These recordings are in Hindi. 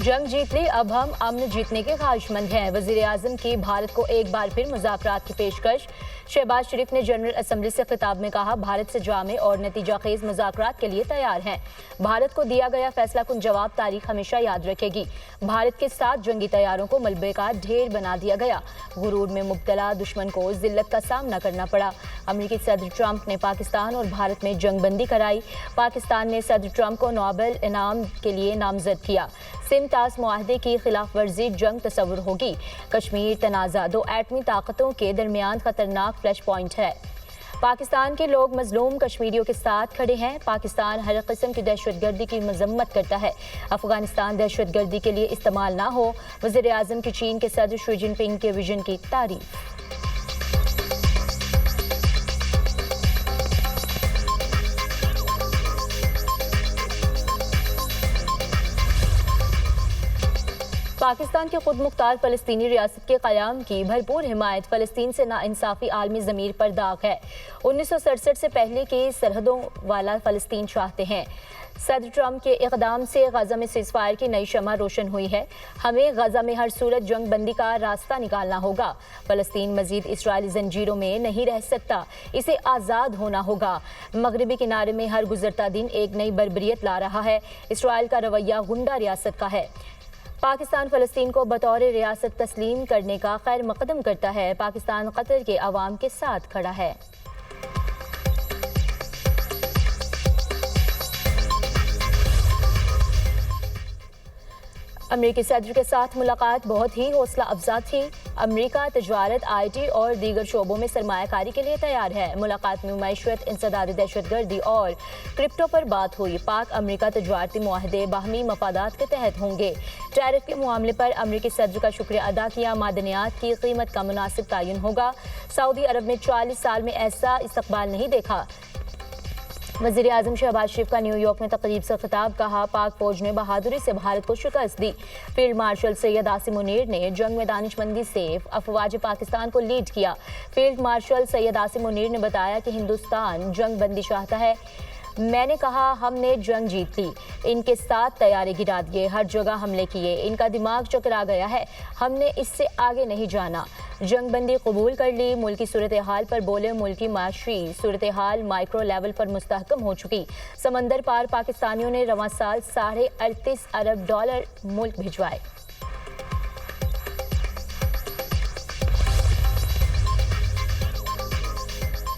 जंग जीत ली, अब हम अमन जीतने के ख्वाहिशमंद हैं। वजीर आजम की भारत को एक बार फिर मुज़ाकरात की पेशकश। शहबाज शरीफ ने जनरल असम्बली से खिताब में कहा, भारत से जामे और नतीजा खेज मुज़ाकरात के लिए तैयार हैं। भारत को दिया गया फैसला कुन जवाब तारीख हमेशा याद रखेगी। भारत के 7 जंगी तैयारों को मलबे का ढेर बना दिया गया। गुरूर में मुब्तला दुश्मन को जिल्लत का सामना करना पड़ा। अमेरिकी सदर ट्रंप ने पाकिस्तान और भारत में जंगबंदी कराई। पाकिस्तान ने सदर ट्रंप को नोबेल इनाम के लिए नामजद किया। सिमतास मुआहदे की खिलाफ वर्जी जंग तस्वुर होगी। कश्मीर तनाज़ा 2 एटमी ताकतों के दरमियान खतरनाक फ्लैश पॉइंट है। पाकिस्तान के लोग मजलूम कश्मीरियों के साथ खड़े हैं। पाकिस्तान हर किस्म की दहशतगर्दी की मजम्मत करता है। अफगानिस्तान दहशतगर्दी के लिए इस्तेमाल ना हो। वज़ीर आज़म की चीन के सदर शी जिनपिंग के विजन की तारीफ। पाकिस्तान की खुद मुख्तार फ़लस्तीनी रियासत के क़याम की भरपूर हिमायत फ़लस्तीन से नाइंसाफ़ी आलमी ज़मीर पर दाग है। 1967 से पहले की सरहदों वाला फ़लस्तीन चाहते हैं। सदर ट्रंप के इक़दाम से गज़ा में सीज़फायर की नई शमअ रोशन हुई है। हमें गज़ा में हर सूरत जंग बंदी का रास्ता निकालना होगा। फ़लस्तीन मज़ीद इसराइली जंजीरों में नहीं रह सकता, इसे आज़ाद होना होगा। मगरबी किनारे में हर गुज़रता दिन एक नई बर्बरियत ला रहा है। इसराइल का रवैया गुंडा रियासत का है। पाकिस्तान फ़लस्तीन को बतौर रियासत तस्लीम करने का खैर मकदम करता है। पाकिस्तान कतर के अवाम के साथ खड़ा है। अमेरिकी सदर के साथ मुलाकात बहुत ही हौसला अफजा थी। अमेरिका तजारत, IT और दीगर शोबों में सरमायाकारी के लिए तैयार है। मुलाकात में मईशत, इंसदाद दहशतगर्दी और क्रिप्टो पर बात हुई। पाक अमेरिका तजारती मुआहदे बाहमी मफादात के तहत होंगे। टैरिफ के मामले पर अमेरिकी सदर का शुक्रिया अदा किया। मादनियात की कीमत का मुनासिब तयन होगा। सऊदी अरब में 40 साल में ऐसा इस्तकबाल नहीं देखा। वज़ीर आज़म शहबाज शरीफ का न्यूयॉर्क में तकरीब से खिताब। कहा, पाक फौज ने बहादुरी से भारत को शिकस्त दी। फील्ड मार्शल सैयद आसिम मुनीर ने जंग में दानिशमंदी से अफवाज पाकिस्तान को लीड किया। फील्ड मार्शल सैयद आसिम मुनीर ने बताया कि हिंदुस्तान जंग बंदी चाहता है। मैंने कहा, हमने जंग जीत ली, इनके साथ तैयारे गिरा दिए, हर जगह हमले किए, इनका दिमाग चकरा गया है, हमने इससे आगे नहीं जाना। जंग बंदी कबूल कर ली। मुल्की सूरत हाल पर बोले, मुल्की माशी सूरत हाल माइक्रो लेवल पर मुस्तहकम हो चुकी। समंदर पार पाकिस्तानियों ने रवां साल $38.5 अरब मुल्क भिजवाए।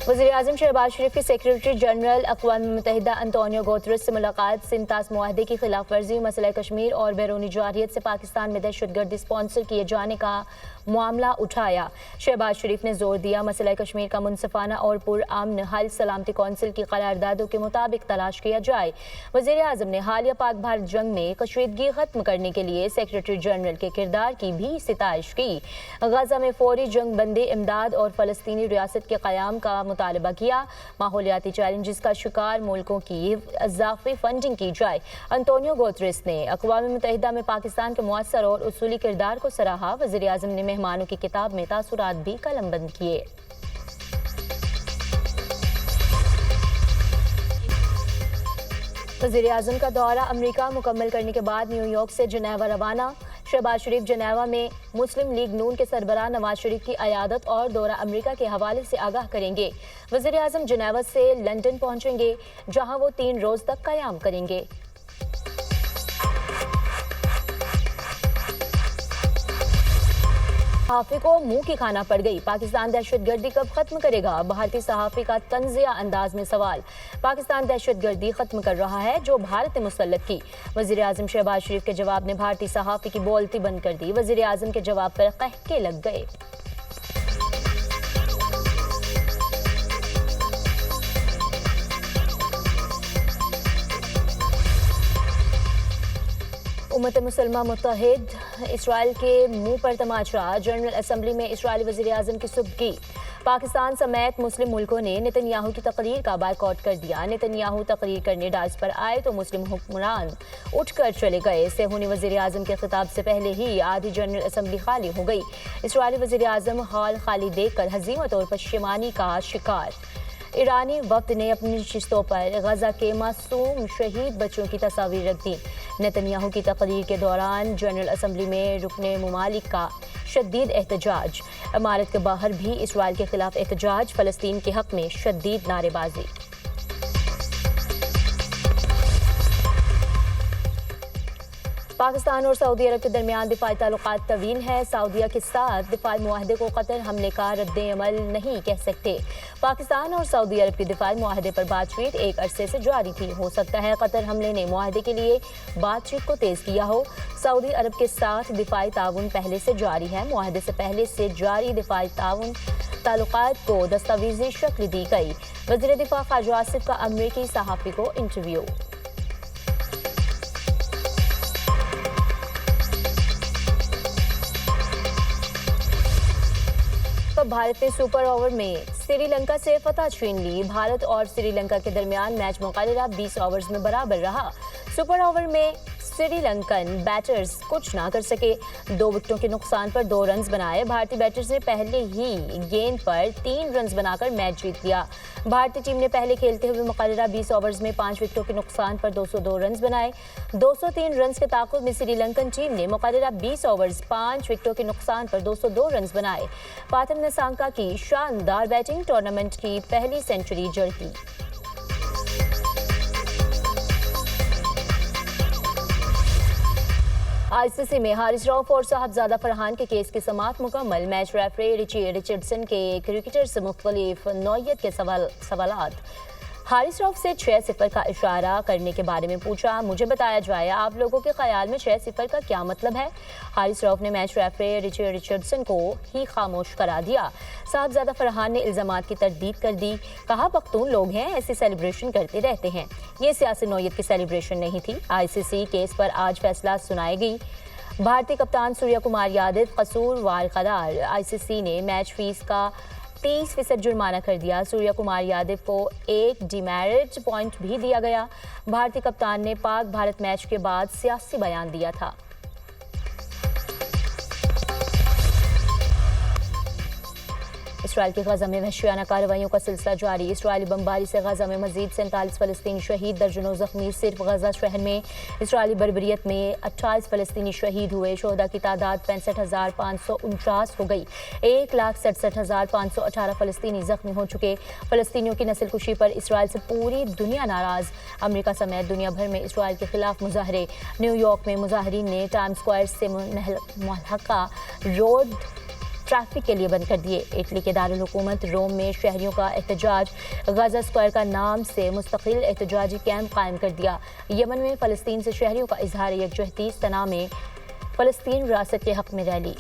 वज़ीर आज़म शहबाज शरीफ के सेक्रेटरी जनरल अक़वाम मुत्तहिदा अंतोनियो गुतेरेस से मुलाकात। सिमतास मुआहदे की खिलाफ वर्जी, मसला कश्मीर और बैरूनी जारियत से पाकिस्तान में दहशतगर्दी स्पॉन्सर किए जाने का मामला उठाया। शहबाज शरीफ ने जोर दिया, मसला कश्मीर का मुनसिफाना और पुरअमन हल सलामती कौंसिल की करारदादों के मुताबिक तलाश किया जाए। वज़ीर आज़म ने हालिया पाक भारत जंग में कशीदगी खत्म करने के लिए सेक्रेटरी जनरल के किरदार की भी सिताइश की। गजा में फौरी जंग बंदी, इमदाद और फ़लस्तीनी रियासत के क़याम का मुतालबा किया। माहौलियाती चैलेंजेस का शिकार मुल्कों की इज़ाफ़ी फंडिंग की जाए। अंतोनियो गुतेरेस ने अक़वाम मुत्तहिदा में पाकिस्तान के मुअस्सर और उसूली किरदार को सराहा। वज़ीर आज़म ने मेहमानों की किताब में तासुरात भी कलमबंद किए। वज़ीर आज़म का दौरा अमेरिका मुकम्मल करने के बाद न्यूयॉर्क से जनेवा रवाना। शहबाज शरीफ जनेवा में मुस्लिम लीग नून के सरबराह नवाज शरीफ की अयादत और दौरा अमेरिका के हवाले से आगाह करेंगे। वज़ीर आज़म जनेवा से लंदन पहुंचेंगे, जहां वो 3 रोज तक क़याम करेंगे। सहाफ़ी को मुंह की खाना पड़ गई। पाकिस्तान दहशतगर्दी कब खत्म करेगा? भारतीय सहाफ़ी का तंज़िया अंदाज में सवाल। पाकिस्तान दहशतगर्दी खत्म कर रहा है जो भारत ने मुसल्लत की। वज़ीर आज़म शहबाज शरीफ के जवाब ने भारतीय सहाफ़ी की बोलती बंद कर दी। वज़ीर आज़म के जवाब पर कहके लग गए। उम्मत मुसलमा मुत्तहिद, इसराइल के मुंह पर तमाचा। जनरल असम्बली में इसराइली वज़ीर आज़म की सुबकी। पाकिस्तान समेत मुस्लिम मुल्कों ने नेतन्याहू की तकरीर का बायकॉट कर दिया। नेतन्याहू तकरीर करने डाइस पर आए तो मुस्लिम हुक्मरान उठकर चले गए। सेहूनी वज़ीर आज़म के खिताब से पहले ही आधी जनरल असम्बली खाली हो गई। इसराइली वज़ीर आज़म हॉल खाली देखकर हज़ीमत और पश्चिमानी का शिकार। ईरानी वफ्द ने अपनी नशिस्तों पर गजा के मासूम शहीद बच्चों की तस्वीर रख दी। नेतन्याहू की तकरीर के दौरान जनरल असम्बली में रुकने मुमालिक का शदीद एहतजाज। इमारत के बाहर भी इसराइल के खिलाफ एहतजाज, फलस्तीन के हक में शदीद नारेबाजी। पाकिस्तान और सऊदी अरब के दरमियान दिफाई ताल्लुकात तवील हैं। सऊदीया के साथ दिफाई मुआहदे को कतर हमले का रद्द-ए-अमल नहीं कह सकते। पाकिस्तान और सऊदी अरब के दिफाई मुआहदे पर बातचीत एक अरसे से जारी थी। हो सकता है कतर हमले ने मुआहदे के लिए बातचीत को तेज किया हो। सऊदी अरब के साथ दिफाई ताउन पहले से जारी है। मुआहदे से पहले से जारी दिफाई ताउन ताल्लुकात को दस्तावेजी शक्ल दी गई। वज़ीर दिफा ख्वाजा आसिफ का अमरीकी सहाफ़ी को इंटरव्यू। भारत ने सुपर ओवर में श्रीलंका से फतह छीन ली। भारत और श्रीलंका के दरमियान मैच मुकाबला 20 ओवर्स में बराबर रहा। सुपर ओवर में श्रीलंकन बैटर्स कुछ ना कर सके। 2 विकेटों के नुकसान पर 2 रन बनाए। भारतीय बैटर्स ने पहले ही गेंद पर 3 रन बनाकर मैच जीत लिया। भारतीय टीम ने पहले खेलते हुए मुकाबला 20 ओवर्स में 5 विकेटों के नुकसान पर 202 रन बनाए। 203 रन के ताक़ुब में श्रीलंकन टीम ने मुकाबला 20 ओवर्स 5 विकेटों के नुकसान पर 202 रन बनाए। पाथम नसांका की शानदार बैटिंग टूर्नामेंट की पहली सेंचुरी जड़ की। आईसीसी में हारिस रऊफ और साहबजादा फरहान के केस की समाअत मुकम्मल। मैच रेफरी रिची रिचर्डसन के क्रिकेटर से मुख्तलिफ नौइयत के सवालात। हारिस रऊफ से 6-0 का इशारा करने के बारे में पूछा। मुझे बताया जाए आप लोगों के ख्याल में 6-0 का क्या मतलब है। हारिस रऊफ ने मैच रेफरी रिची रिचर्डसन को ही खामोश करा दिया। साहबजादा फरहान ने इल्ज़ामात की तरदीद कर दी। कहा पख्तून लोग हैं, ऐसे सेलिब्रेशन करते रहते हैं। ये सियासी नौइयत की सेलिब्रेशन नहीं थी। आईसीसी केस पर आज फैसला सुनाई गई। भारतीय कप्तान सूर्य कुमार यादव कसूरवार करार। आईसीसी ने मैच फीस का 30% जुर्माना कर दिया। सूर्य कुमार यादव को एक डिमेरिट पॉइंट भी दिया गया। भारतीय कप्तान ने पाक भारत मैच के बाद सियासी बयान दिया था। इसराइल के गजा में वहशियाना कार्रवाइयों का सिलसिला जारी। इसराइली बमबारी से गजा में मजीद 47 फलस्तीनी शहीद, दर्जनों जख्मी। सिर्फ गजा शहर में इसराइली बर्बरियत में 28 फलस्तीनी शहीद हुए। शोहदा की तादाद 65,549 हो गई। 1,67,518 फलस्तीनी जख्मी हो चुके। फलस्तीनियों की नस्ल कुशी पर इसराइल से पूरी दुनिया नाराज। अमेरिका समेत दुनिया भर में इसराइल के खिलाफ मुजाहरे। न्यूयॉर्क में मुजाहरीन ने टाइम स्क्वायर से मुल्हका रोड ट्रैफिक के लिए बंद कर दिए। इटली के दारुल हुकूमत रोम में शहरियों का एहतजाज। गजा स्क्वायर का नाम से मुस्तकिल एहतजाजी कैंप कायम कर दिया। यमन में फ़लस्तीन से शहरियों का इजहार यकजहती। सना में फ़लस्तीन रियासत के हक़ में रैली।